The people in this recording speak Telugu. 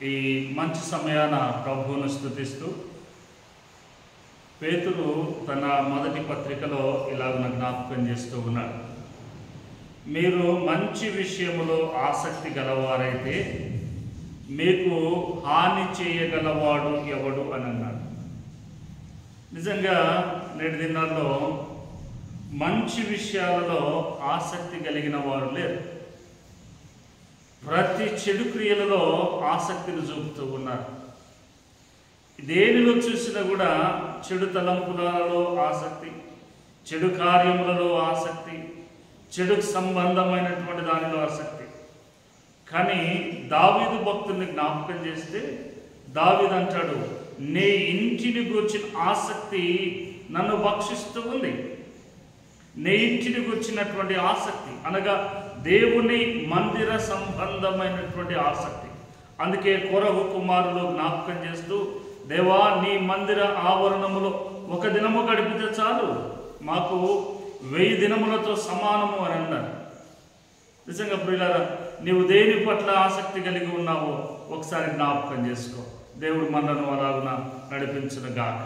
ఈ మంచి సమయాన ప్రభువును స్తుతిస్తూ పేతురు తన మొదటి పత్రికలో ఇలాగ జ్ఞాపకం చేస్తూ ఉన్నాడు. మీరు మంచి విషయములో ఆసక్తి గలవారైతే మీకు హాని చేయగలవాడు ఎవడు అని అన్నాడు. నిజంగా నేటి దినాల్లో మంచి విషయాలలో ఆసక్తి కలిగిన వారు లేరు. ప్రతి చెడు క్రియలలో ఆసక్తిని చూపుతూ ఉన్నారు. దేనిలో చూసినా కూడా చెడు తలంపులలో ఆసక్తి, చెడు కార్యములలో ఆసక్తి, చెడుకు సంబంధమైనటువంటి దానిలో ఆసక్తి. కానీ దావీదు భక్తుల్ని జ్ఞాపకం చేస్తే దావీదు అంటాడు, నీ ఇంటిని గూర్చిన ఆసక్తి నన్ను భక్షిస్తూ ఉంది. నీ ఇంటిని గూర్చినటువంటి ఆసక్తి అనగా దేవుని మందిర సంబంధమైనటువంటి ఆసక్తి. అందుకే కొరహు కుమారులు జ్ఞాపకం చేస్తూ, దేవా నీ మందిర ఆవరణములో ఒక దినము గడిపితే చాలు, మాకు 1000 దినములతో సమానము అని అన్నారు. నిజంగా ప్రియులారా, నీవు దేని పట్ల ఆసక్తి కలిగి ఉన్నావో ఒకసారి జ్ఞాపకం చేసుకో. దేవుడు మనలను అలాగున నడిపించునుగాక.